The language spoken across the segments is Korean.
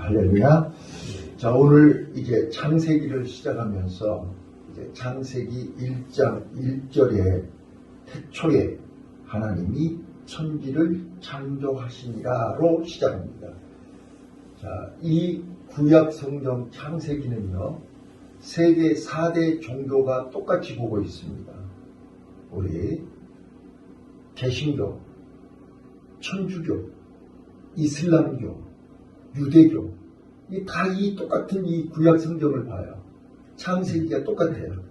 할렐루야. 자, 오늘 이제 창세기를 시작하면서 이제 창세기 1장 1절에 태초에 하나님이 천지를 창조하시니라로 시작합니다. 자, 이 구약 성경 창세기는요, 세계 4대 종교가 똑같이 보고 있습니다. 우리 개신교, 천주교, 이슬람교, 유대교, 이 똑같은 이 구약 성경을 봐요. 창세기가 똑같아요.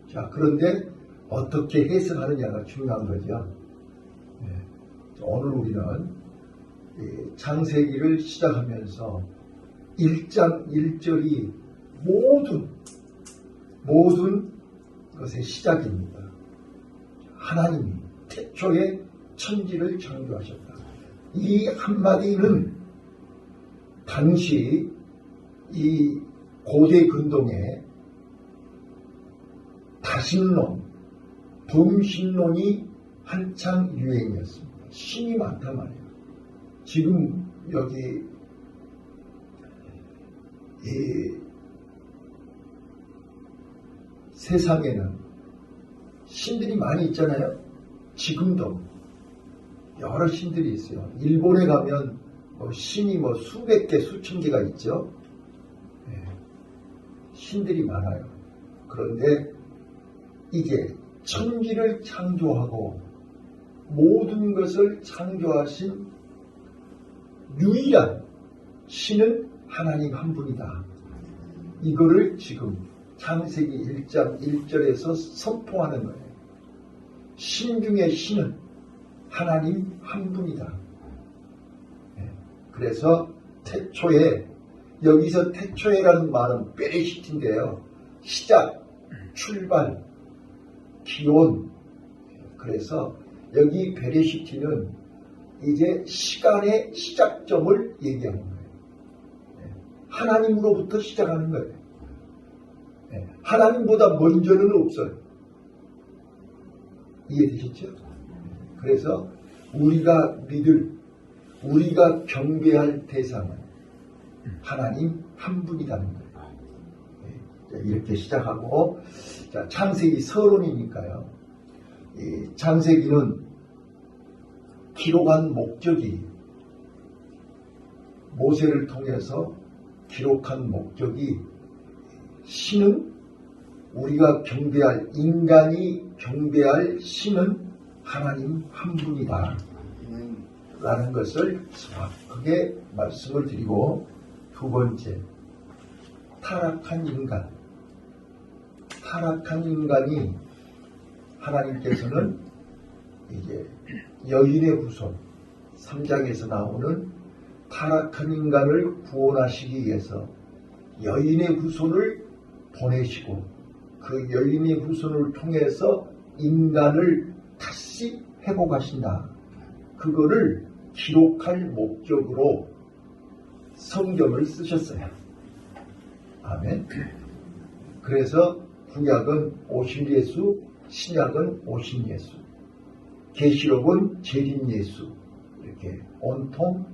자, 그런데 어떻게 해석하느냐가 중요한 거죠. 네. 오늘 우리는 창세기를 시작하면서 1장 1절이 모든 것의 시작입니다. 하나님이 태초에 천지를 창조하셨다. 이 한마디는 당시 이 고대 근동에 다신론, 범신론이 한창 유행이었습니다. 신이 많단 말이에요. 지금 여기 이 세상에는 신들이 많이 있잖아요. 지금도 여러 신들이 있어요. 일본에 가면 신이 수백 개, 수천 개가 있죠. 네. 신들이 많아요. 그런데 이제 천지를 창조하고 모든 것을 창조하신 유일한 신은 하나님 한 분이다. 이거를 지금 창세기 1장 1절에서 선포하는 거예요. 신 중의 신은 하나님 한 분이다. 그래서 태초에, 여기서 태초에라는 말은 베레시트인데요. 시작, 출발, 기원. 그래서 여기 베레시트는 이제 시간의 시작점을 얘기하는 거예요. 하나님으로부터 시작하는 거예요. 하나님보다 먼저는 없어요. 이해되셨죠? 그래서 우리가 우리가 경배할 대상은 하나님 한 분이라는 거예요. 이렇게 시작하고, 자, 창세기 서론이니까요. 이 창세기는 기록한 목적이, 모세를 통해서 기록한 목적이, 신은 우리가 경배할, 인간이 경배할 신은 하나님 한 분이다 라는 것을 정확하게 말씀을 드리고, 두 번째, 타락한 인간이 하나님께서는 이제 여인의 후손, 3장에서 나오는 타락한 인간을 구원하시기 위해서 여인의 후손을 보내시고, 그 여인의 후손을 통해서 인간을 다시 회복하신다. 그거를 기록할 목적으로 성경을 쓰셨어요. 아멘. 그래서 구약은 오실 예수, 신약은 오신 예수, 계시록은 재림 예수, 이렇게 온통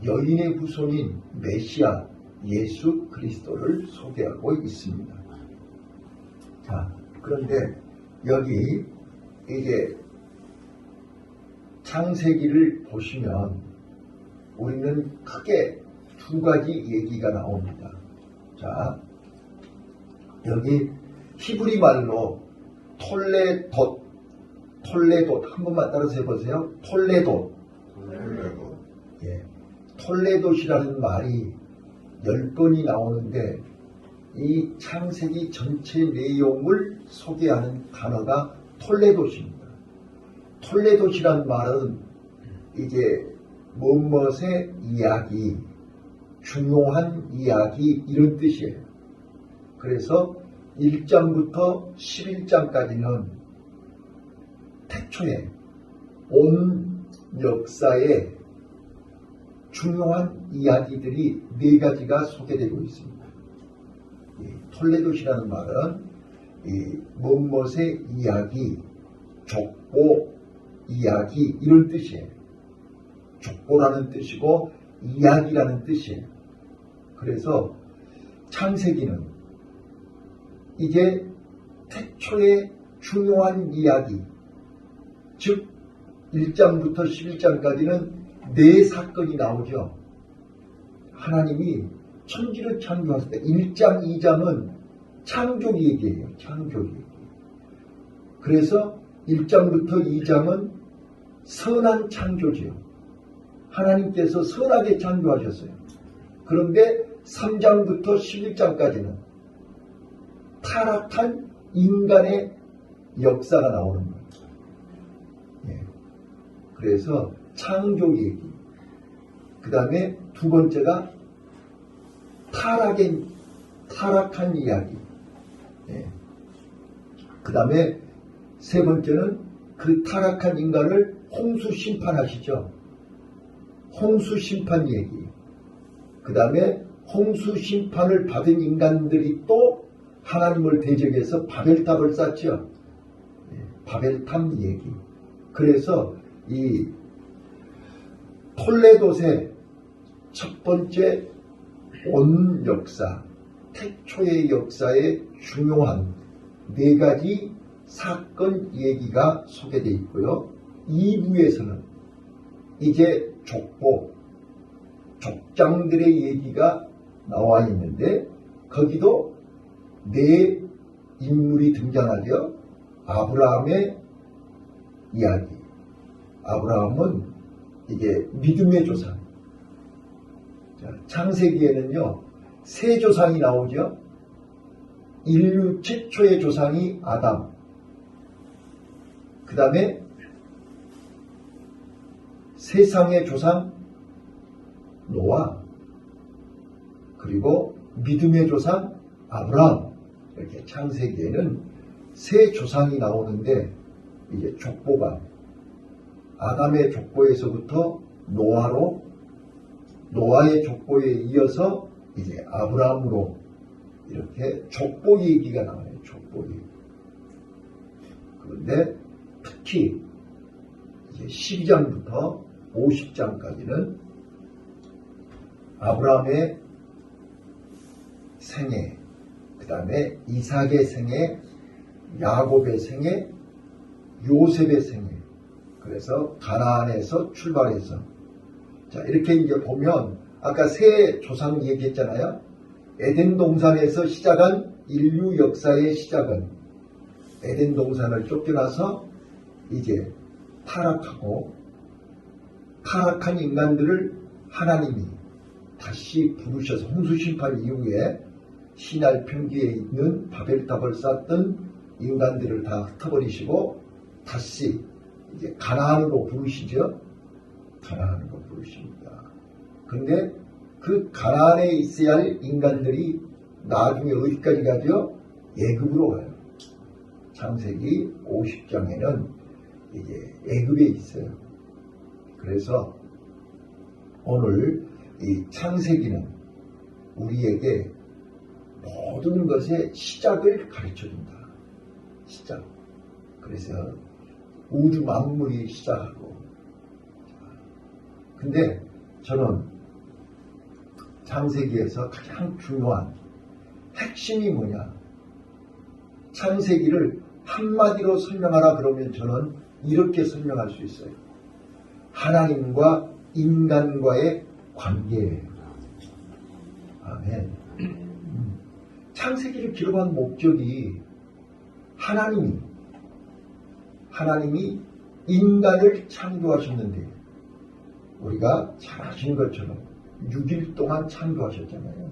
여인의 후손인 메시아 예수 그리스도를 소개하고 있습니다. 자, 그런데 여기 이제 창세기를 보시면 우리는 크게 두 가지 얘기가 나옵니다. 자, 여기 히브리 말로 톨레돗 한 번만 따라서 해보세요. 톨레돗. 예, 톨레돗이라는 말이 10번이 나오는데 이 창세기 전체 내용을 소개하는 단어가 톨레돗입니다. 톨레돗이란 말은 이제 무엇의 이야기, 중요한 이야기, 이런 뜻이에요. 그래서 1장부터 11장까지는 태초에 온 역사에 중요한 이야기들이 4가지가 소개되고 있습니다. 톨레돗이라는 말은 무엇의 이야기, 족보, 이야기, 이런 뜻이에요. 족보라는 뜻이고 이야기라는 뜻이에요. 그래서 창세기는 이제 태초의 중요한 이야기, 즉 1장부터 11장까지는 네 사건이 나오죠. 하나님이 천지를 창조하실 때 1장, 2장은 창조 얘기예요. 창조 얘기. 그래서 1장부터 2장은 선한 창조지요. 하나님께서 선하게 창조하셨어요. 그런데 3장부터 11장까지는 타락한 인간의 역사가 나오는 거예요. 예. 그래서 창조 얘기. 그 다음에 두 번째가 타락한 이야기. 예. 그 다음에 세 번째는 그 타락한 인간을 홍수 심판하시죠. 홍수 심판 얘기. 그 다음에 홍수 심판을 받은 인간들이 또 하나님을 대적해서 바벨탑을 쌓죠. 예. 바벨탑 얘기. 그래서 이 톨레도세 첫 번째 온 역사, 태초의 역사에 중요한 네 가지 사건 얘기가 소개되어 있고요. 2부에서는 이제 족보, 족장들의 얘기가 나와 있는데 거기도 네 인물이 등장하죠. 아브라함의 이야기. 아브라함은 이게 믿음의 조상. 창세기에는요, 세 조상이 나오죠. 인류 최초의 조상이 아담. 그 다음에 세상의 조상 노아. 그리고 믿음의 조상 아브라함. 이렇게 창세기에는 세 조상이 나오는데 이제 족보가 아담의 족보에서부터 노아의 족보에 이어서 이제 아브라함으로 이렇게 족보 얘기가 나와요. 족보 얘기. 그런데 특히 이제 12장부터 50장까지는 아브라함의 생애, 그 다음에 이삭의 생애, 야곱의 생애, 요셉의 생애. 그래서 가나안에서 출발해서 자 이렇게 이제 보면 아까 세 조상 얘기했잖아요. 에덴 동산에서 시작한 인류 역사의 시작은 에덴 동산을 쫓겨나서 이제 타락한 인간들을 하나님이 다시 부르셔서 홍수 심판 이후에 시날 평지에 있는 바벨탑을 쌓던 인간들을 다 흩어버리시고 다시 이제 가나안으로 부르시죠. 가나안으로 부르십니다. 근데 그 가나안에 있어야 할 인간들이 나중에 어디까지 가죠? 애굽으로 가요. 창세기 50장에는 이제 애굽에 있어요. 그래서 오늘 이 창세기는 우리에게 모든 것의 시작을 가르쳐준다. 시작. 그래서 우주 만물이 시작하고. 근데 저는 창세기에서 가장 중요한 핵심이 뭐냐? 창세기를 한마디로 설명하라 그러면 저는 이렇게 설명할 수 있어요. 하나님과 인간과의 관계예요. 아멘. 창세기를 기록한 목적이 하나님이 인간을 창조하셨는데 우리가 잘 아시는 것처럼 6일 동안 창조하셨잖아요.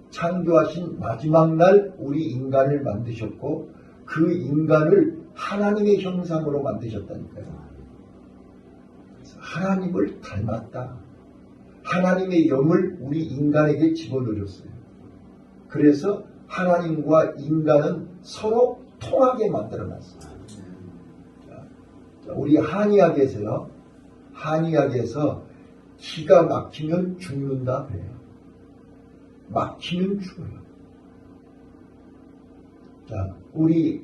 창조하신 마지막 날 우리 인간을 만드셨고 그 인간을 하나님의 형상으로 만드셨다니까요. 그래서 하나님을 닮았다. 하나님의 영을 우리 인간에게 집어넣으셨어요. 그래서 하나님과 인간은 서로 통하게 만들어놨어요. 우리 한의학에서요. 한의학에서 기가 막히면 죽는다 그래요. 막히면 죽어요. 자, 우리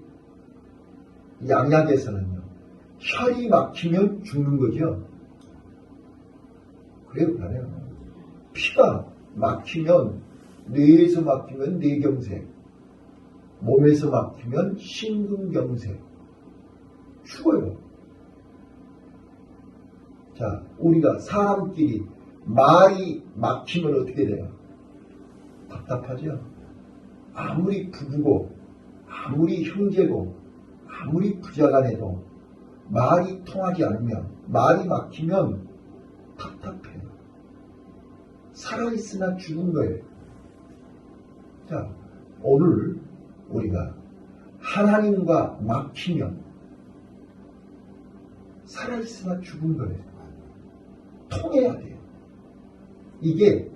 양약에서는요. 혈이 막히면 죽는 거죠. 그래요, 그래요. 피가 막히면, 뇌에서 막히면 뇌경색, 몸에서 막히면 심근경색, 죽어요. 자, 우리가 사람끼리 말이 막히면 어떻게 돼요? 답답하죠? 아무리 부부고, 아무리 형제고, 아무리 부자간에도 말이 통하지 않으면, 말이 막히면 답답해요. 살아있으나 죽은 거예요. 자, 오늘 우리가 하나님과 막히면 살아있으나 죽은 거예요. 통해야 돼요. 이게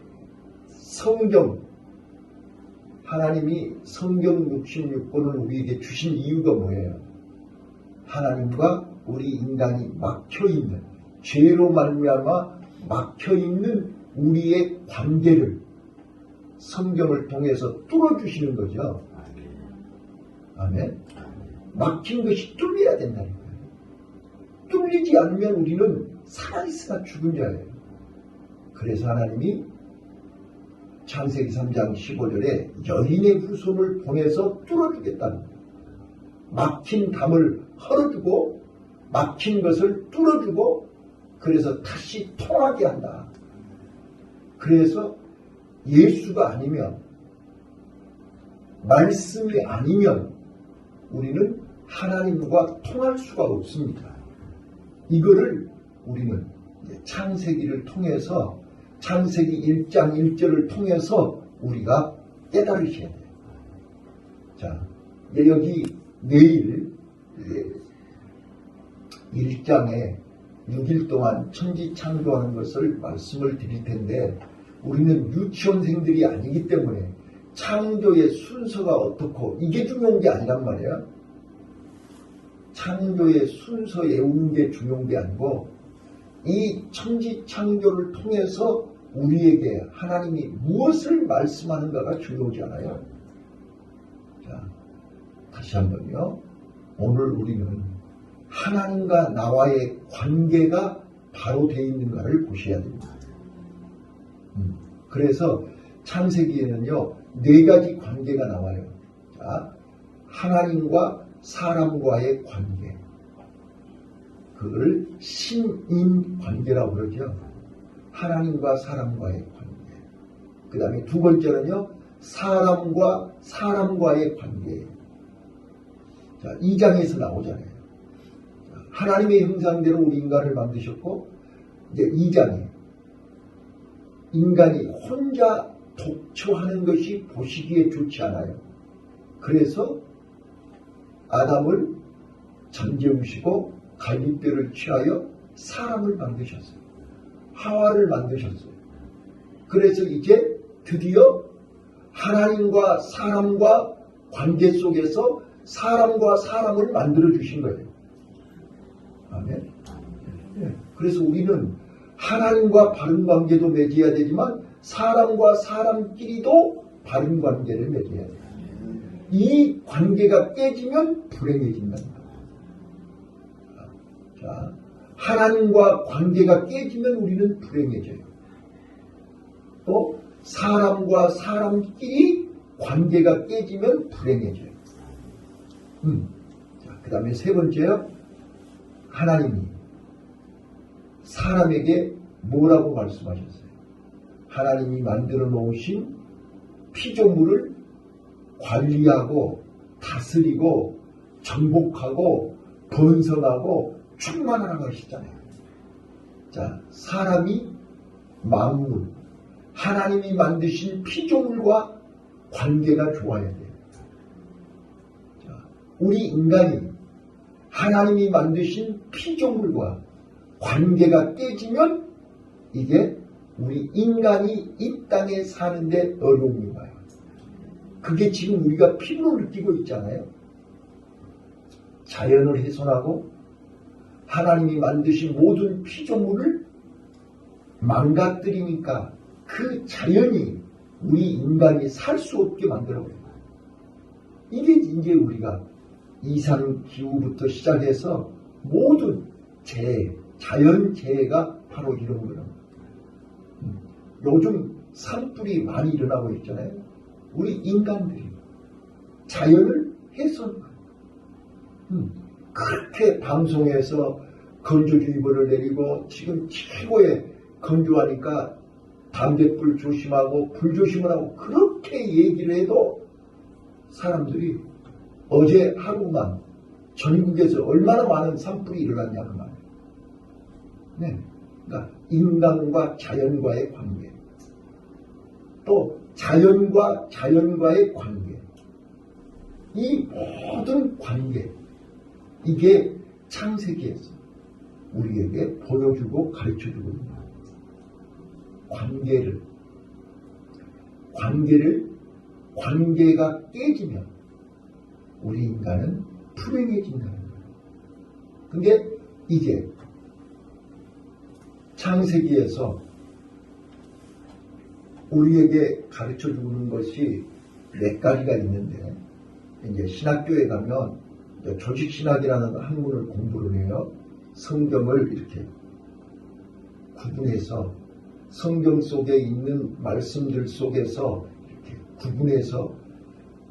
성경, 하나님이 성경 66권을 우리에게 주신 이유가 뭐예요? 하나님과 우리 인간이 막혀있는, 죄로 말미암아 막혀있는 우리의 관계를 성경을 통해서 뚫어주시는 거죠. 아멘. 막힌 것이 뚫려야 된다는 거예요. 뚫리지 않으면 우리는 살아있으나 죽은 자예요. 그래서 하나님이 창세기 3장 15절에 여인의 후손을 보내서 뚫어주겠다는 거예요. 막힌 담을 헐어주고 막힌 것을 뚫어주고 그래서 다시 통하게 한다. 그래서 예수가 아니면, 말씀이 아니면 우리는 하나님과 통할 수가 없습니다. 이거를 우리는 창세기를 통해서, 창세기 1장 1절을 통해서 우리가 깨달으셔야 돼요. 자, 여기 내일 1장에 6일 동안 천지창조하는 것을 말씀을 드릴 텐데, 우리는 유치원생들이 아니기 때문에 창조의 순서가 어떻고 이게 중요한 게 아니란 말이에요. 창조의 순서 외우는 게 중요한 게 아니고 이 천지창조를 통해서 우리에게 하나님이 무엇을 말씀하는가가 중요하잖아요. 자, 다시 한번요. 오늘 우리는 하나님과 나와의 관계가 바로 되어 있는가를 보셔야 됩니다. 그래서 창세기에는요, 4가지 관계가 나와요. 자, 하나님과 사람과의 관계. 그걸 신인 관계라고 그러죠. 하나님과 사람과의 관계. 그 다음에 2번째는요, 사람과 사람과의 관계. 자, 2장에서 나오잖아요. 하나님의 형상대로 우리 인간을 만드셨고, 이제 2장에 인간이 혼자 독초하는 것이 보시기에 좋지 않아요. 그래서 아담을 잠재우시고 갈빗뼈를 취하여 사람을 만드셨어요. 하와를 만드셨어요. 그래서 이제 드디어 하나님과 사람과 관계 속에서 사람과 사람을 만들어 주신 거예요. 아멘. 그래서 우리는 하나님과 바른 관계도 맺어야 되지만 사람과 사람끼리도 바른 관계를 맺어야 돼요. 이 관계가 깨지면 불행해진다는 거예요. 자, 하나님과 관계가 깨지면 우리는 불행해져요. 또 사람과 사람끼리 관계가 깨지면 불행해져요. 자, 그 다음에 3번째요. 하나님이 사람에게 뭐라고 말씀하셨어요? 하나님이 만들어 놓으신 피조물을 관리하고 다스리고 정복하고 번성하고 충만하라고 하시잖아요. 자, 사람이 만물, 하나님이 만드신 피조물과 관계가 좋아야 돼요. 자, 우리 인간이 하나님이 만드신 피조물과 관계가 깨지면 이게 우리 인간이 이 땅에 사는데 어려움이 와요. 그게 지금 우리가 피부로 느끼고 있잖아요. 자연을 훼손하고 하나님이 만드신 모든 피조물을 망가뜨리니까 그 자연이 우리 인간이 살 수 없게 만들어버려요. 이게 이제 우리가 이상기후부터 시작해서 모든 재해, 자연재해가 바로 이런 거예요. 요즘 산불이 많이 일어나고 있잖아요. 우리 인간들이 자연을 훼손하고 그렇게 방송에서 건조주의보를 내리고 지금 최고의 건조하니까 담뱃불 조심하고 불 조심을 하고 그렇게 얘기를 해도 사람들이 어제 하루만 전국에서 얼마나 많은 산불이 일어났냐 그 말이에요. 네. 그러니까 인간과 자연과의 관계, 또 자연과 자연과의 관계, 이 모든 관계, 이게 창세기에서 우리에게 보여주고 가르쳐주고 있는 관계가 깨지면 우리 인간은 불행해진다는 거예요. 근데 이제 창세기에서 우리에게 가르쳐주는 것이 몇 가지가 있는데, 이제 신학교에 가면 조직신학이라는 학문을 공부를 해요. 성경을 이렇게 구분해서 성경 속에 있는 말씀들 속에서 이렇게 구분해서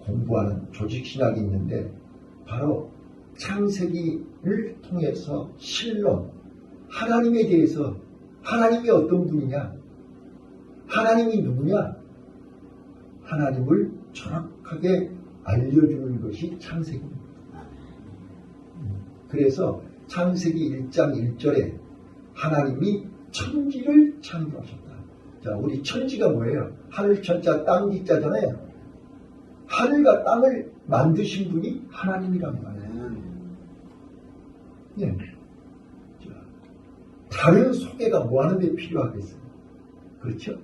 공부하는 조직신학이 있는데, 바로 창세기를 통해서 신론, 하나님에 대해서, 하나님이 어떤 분이냐, 하나님이 누구냐, 하나님을 정확하게 알려주는 것이 창세기입니다. 그래서 창세기 1장 1절에 하나님이 천지를 창조하셨다. 자, 우리 천지가 뭐예요? 하늘 천자 땅 기자잖아요. 하늘과 땅을 만드신 분이 하나님이란 말이에요. 네. 자, 다른 소개가 뭐 하는데 필요하겠어요? 그렇죠?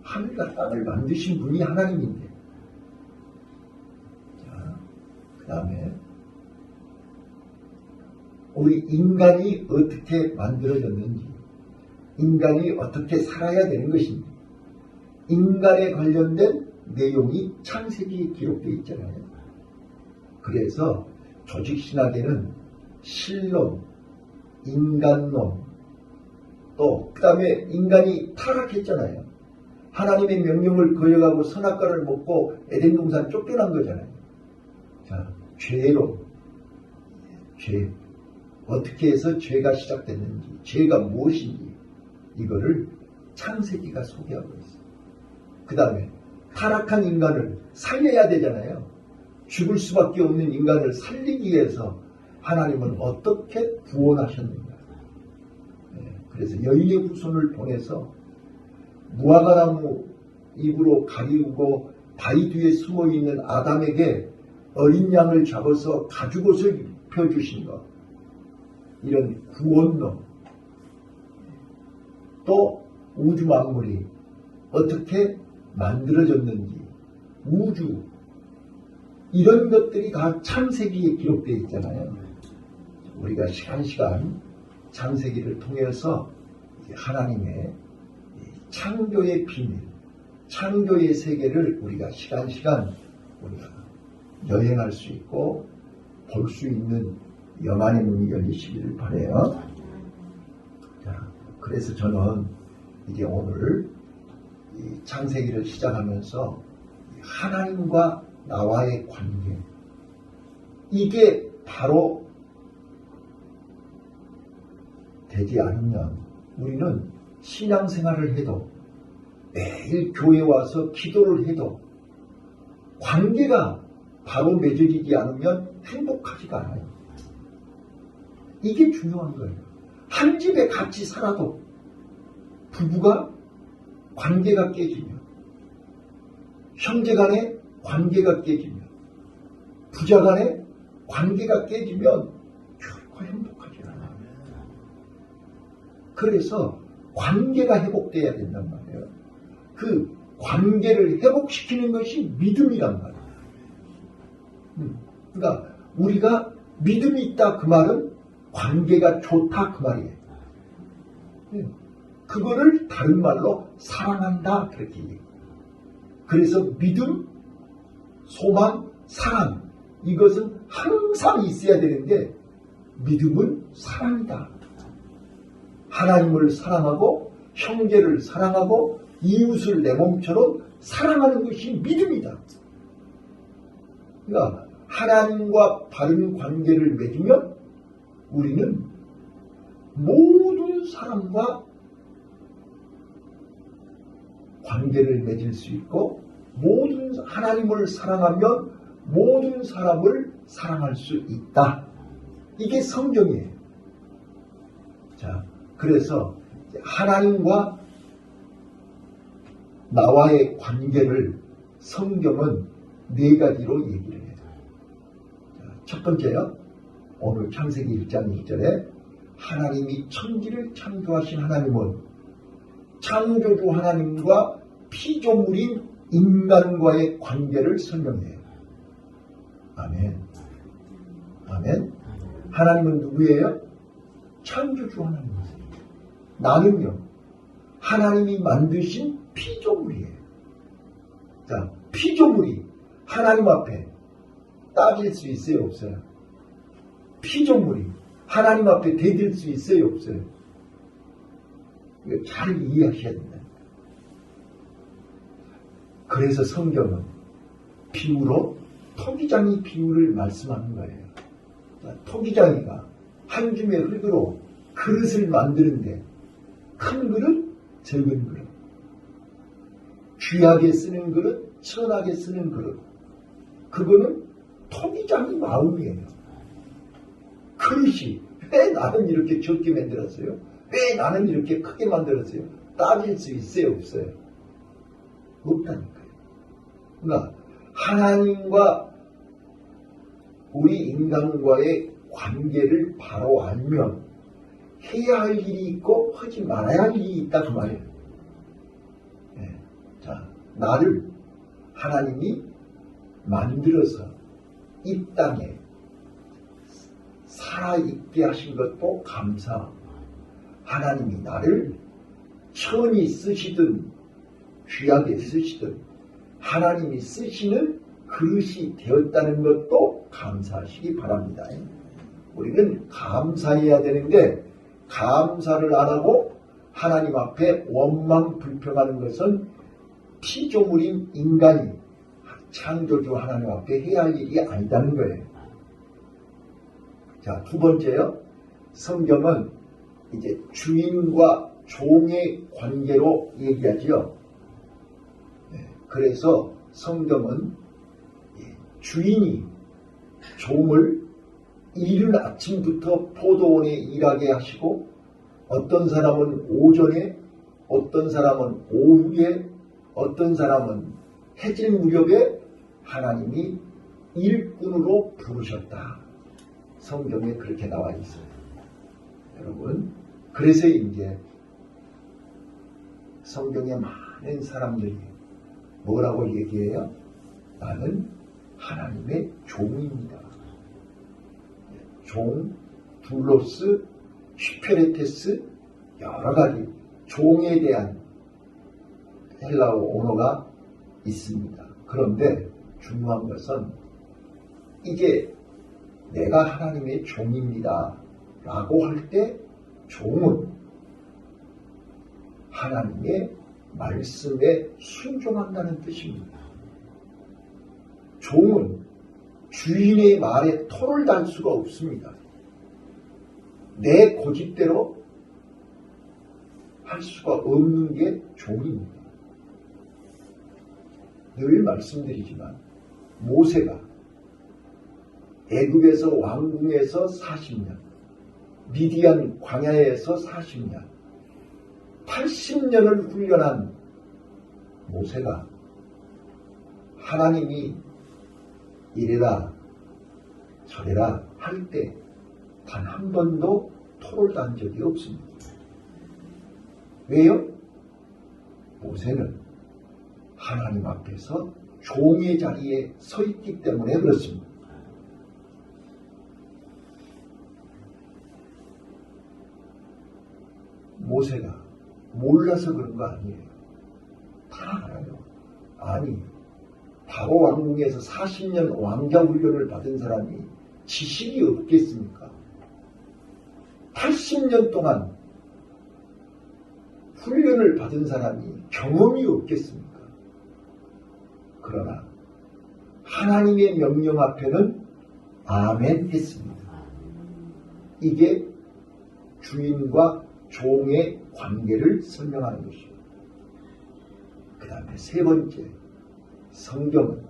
하늘과 땅을 만드신 분이 하나님인데. 자, 그 다음에 우리 인간이 어떻게 만들어졌는지, 인간이 어떻게 살아야 되는 것인지, 인간에 관련된 내용이 창세기에 기록되어 있잖아요. 그래서 조직신학에는 신론, 인간론, 또 그 다음에 인간이 타락했잖아요. 하나님의 명령을 거역하고 선악과를 먹고 에덴 동산 쫓겨난 거잖아요. 자, 죄로, 죄, 어떻게 해서 죄가 시작됐는지, 죄가 무엇인지, 이거를 창세기가 소개하고 있어요. 그 다음에 타락한 인간을 살려야 되잖아요. 죽을 수밖에 없는 인간을 살리기 위해서 하나님은 어떻게 구원하셨는가. 그래서 여인의 후손을 보내서 무화과나무 잎으로 가리우고 바위 뒤에 숨어있는 아담에게 어린 양을 잡아서 가죽옷을 입혀주신 것, 이런 구원론, 또 우주 만물이 어떻게 만들어졌는지, 우주, 이런 것들이 다 창세기에 기록되어 있잖아요. 우리가 시간 창세기를 통해서 하나님의 창조의 비밀, 창조의 세계를 우리가 시간 우리가 여행할 수 있고 볼 수 있는 영안의 문이 열리시기를 바라요. 자, 그래서 저는 이제 오늘 이 창세기를 시작하면서 하나님과 나와의 관계, 이게 바로 되지 않으면 우리는 신앙생활을 해도, 매일 교회 와서 기도를 해도 관계가 바로 맺어지지 않으면 행복하지가 않아요. 이게 중요한 거예요. 한 집에 같이 살아도 부부가 관계가 깨지면, 형제간의 관계가 깨지면, 부자간의 관계가 깨지면 결코 행복하지 않아요. 그래서 관계가 회복돼야 된단 말이에요. 그 관계를 회복시키는 것이 믿음이란 말이에요. 그러니까 우리가 믿음이 있다 그 말은 관계가 좋다 그 말이에요. 그거를 다른 말로 사랑한다 그렇게 얘기해요. 그래서 믿음, 소망, 사랑, 이것은 항상 있어야 되는데 믿음은 사랑이다. 하나님을 사랑하고 형제를 사랑하고 이웃을 내 몸처럼 사랑하는 것이 믿음이다. 그러니까 하나님과 바른 관계를 맺으면 우리는 모든 사람과 관계를 맺을 수 있고 모든 하나님을 사랑하면 모든 사람을 사랑할 수 있다. 이게 성경이에요. 자, 그래서 하나님과 나와의 관계를 성경은 네 가지로 얘기를 해요. 자, 첫 번째요. 오늘 창세기 1장 1절에 하나님이 천지를 창조하신 하나님은 창조주 하나님과 피조물인 인간과의 관계를 설명해요. 아멘. 아멘. 하나님은 누구예요? 창조주 하나님이세요. 나는요, 하나님이 만드신 피조물이에요. 자, 피조물이 하나님 앞에 따질 수 있어요, 없어요? 피조물이 하나님 앞에 대들 수 있어요, 없어요? 이거 잘 이해하셔야 된다. 그래서 성경은 비유로 토기장이 비유를 말씀하는 거예요. 자, 토기장이가 한 줌의 흙으로 그릇을 만드는데 큰 그릇, 적은 그릇, 귀하게 쓰는 그릇, 천하게 쓰는 그릇, 그거는 토기장의 마음이에요. 그릇이 왜 나는 이렇게 적게 만들었어요? 왜 나는 이렇게 크게 만들었어요? 따질 수 있어요, 없어요? 없다니까요. 그러니까 하나님과 우리 인간과의 관계를 바로 알면 해야 할 일이 있고 하지 말아야 할 일이 있다 그 말이에요. 네. 자, 나를 하나님이 만들어서 이 땅에 살아있게 하신 것도 감사. 하나님이 나를 천히 쓰시든 귀하게 쓰시든 하나님이 쓰시는 그릇이 되었다는 것도 감사하시기 바랍니다. 우리는 감사해야 되는데 감사를 안 하고 하나님 앞에 원망 불평하는 것은 피조물인 인간이 창조주 하나님 앞에 해야 할 일이 아니다는 거예요. 자, 두 번째요. 성경은 이제 주인과 종의 관계로 얘기하지요. 그래서 성경은 주인이 종을 이른 아침부터 포도원에 일하게 하시고 어떤 사람은 오전에, 어떤 사람은 오후에, 어떤 사람은 해질 무렵에 하나님이 일꾼으로 부르셨다. 성경에 그렇게 나와 있어요. 여러분, 그래서 이제 성경에 많은 사람들이 뭐라고 얘기해요? 나는 하나님의 종입니다. 종, 둘로스, 휘페레테스 여러 가지 종에 대한 헬라어 언어가 있습니다. 그런데 중요한 것은 이게 내가 하나님의 종입니다 라고 할 때 종은 하나님의 말씀에 순종한다는 뜻입니다. 종은 주인의 말에 토를 달 수가 없습니다. 내 고집대로 할 수가 없는 게 종입니다. 늘 말씀드리지만 모세가 애굽에서 왕궁에서 40년, 미디안 광야에서 40년, 80년을 훈련한 모세가 하나님이 이래라 저래라 할 때 단 한 번도 토를 단 적이 없습니다. 왜요? 모세는 하나님 앞에서 종의 자리에 서 있기 때문에 그렇습니다. 모세가 몰라서 그런 거 아니에요. 다 알아요. 아니, 바로 왕궁에서 40년 왕자 훈련을 받은 사람이 지식이 없겠습니까? 80년 동안 훈련을 받은 사람이 경험이 없겠습니까? 그러나 하나님의 명령 앞에는 아멘 했습니다. 이게 주인과 종의 관계를 설명하는 것입니다. 그 다음에 세 번째, 성경은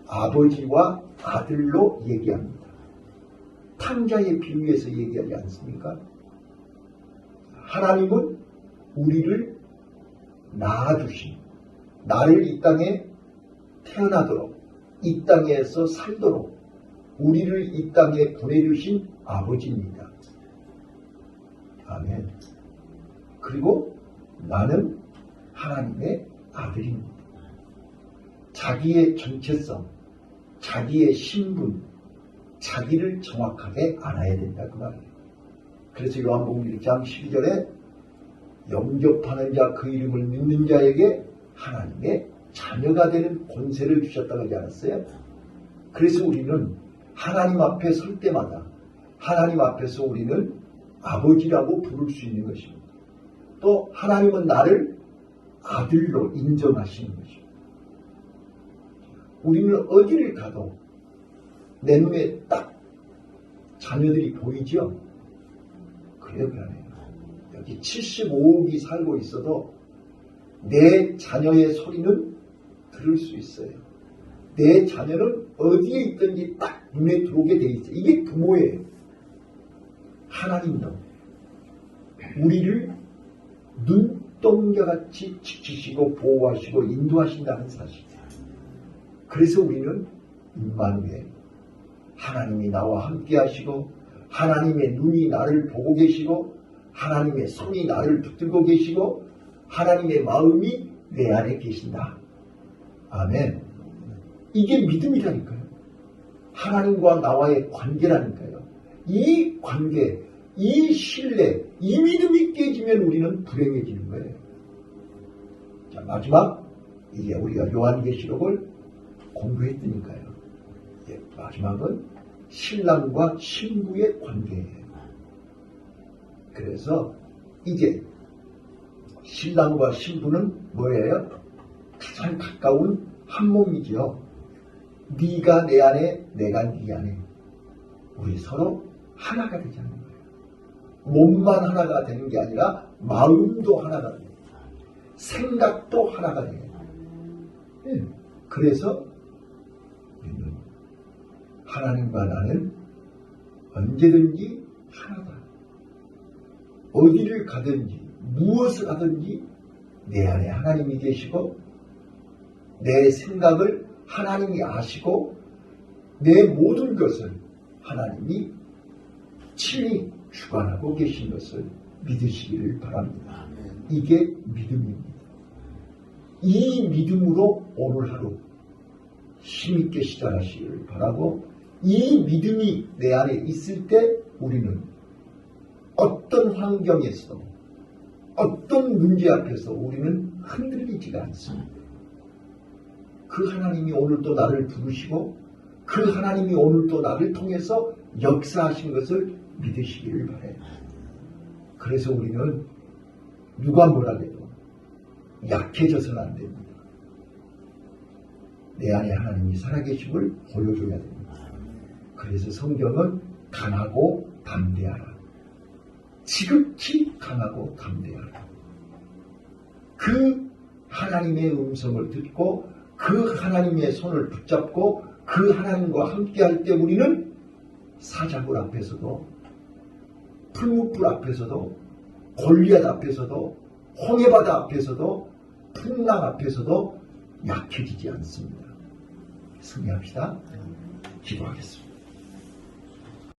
아버지와 아들로 얘기합니다. 탕자의 비유에서 얘기하지 않습니까? 하나님은 우리를 낳아주신, 나를 이 땅에 태어나도록, 이 땅에서 살도록 우리를 이 땅에 보내주신 아버지입니다. 아멘. 그리고 나는 하나님의 아들입니다. 자기의 정체성, 자기의 신분, 자기를 정확하게 알아야 된다 그 말이에요. 그래서 요한복음 1장 12절에 영접하는 자, 그 이름을 믿는 자에게 하나님의 자녀가 되는 권세를 주셨다고 하지 않았어요? 그래서 우리는 하나님 앞에 설 때마다 하나님 앞에서 우리는 아버지라고 부를 수 있는 것입니다. 또 하나님은 나를 아들로 인정하시는 것입니다. 우리는 어디를 가도 내 눈에 딱 자녀들이 보이죠? 그래요, 그러네요. 여기 75억이 살고 있어도 내 자녀의 소리는 들을 수 있어요. 내 자녀는 어디에 있든지 딱 눈에 들어오게 돼 있어요. 이게 부모예요. 하나님도 우리를 눈동자같이 지키시고 보호하시고 인도하신다는 사실이에요. 그래서 우리는 임마누엘, 하나님이 나와 함께 하시고 하나님의 눈이 나를 보고 계시고 하나님의 손이 나를 붙들고 계시고 하나님의 마음이 내 안에 계신다. 아멘. 이게 믿음이라니까요. 하나님과 나와의 관계라니까요. 이 관계, 이 신뢰, 이 믿음이 깨지면 우리는 불행해지는 거예요. 자, 마지막, 이제 우리가 요한계시록을 공부했으니까요. 마지막은 신랑과 신부의 관계예요. 그래서 이제 신랑과 신부는 뭐예요? 가장 가까운 한 몸이지요. 네가 내 안에, 내가 네 안에. 우리 서로 하나가 되자는 거예요. 몸만 하나가 되는 게 아니라 마음도 하나가 돼요. 생각도 하나가 돼요. 그래서 우리는 하나님과 나는 언제든지 하나다. 어디를 가든지 무엇을 하든지 내 안에 하나님이 계시고 내 생각을 하나님이 아시고 내 모든 것을 하나님이 친히 주관하고 계신 것을 믿으시기를 바랍니다. 이게 믿음입니다. 이 믿음으로 오늘 하루 힘있게 시작하시기를 바라고, 이 믿음이 내 안에 있을 때 우리는 어떤 환경에서도 어떤 문제 앞에서 우리는 흔들리지가 않습니다. 그 하나님이 오늘도 나를 부르시고 그 하나님이 오늘도 나를 통해서 역사하신 것을 믿으시기를 바라요. 그래서 우리는 누가 뭐라 해도 약해져서는 안 됩니다. 내 안에 하나님이 살아계심을 보여줘야 됩니다. 그래서 성경은 강하고 담대하라. 지극히 강하고 담대하라. 그 하나님의 음성을 듣고 그 하나님의 손을 붙잡고 그 하나님과 함께할 때 우리는 사자굴 앞에서도 풀무불 앞에서도 골리앗 앞에서도 홍해바다 앞에서도 풍랑 앞에서도 약해지지 않습니다. 승리합시다. 기도하겠습니다.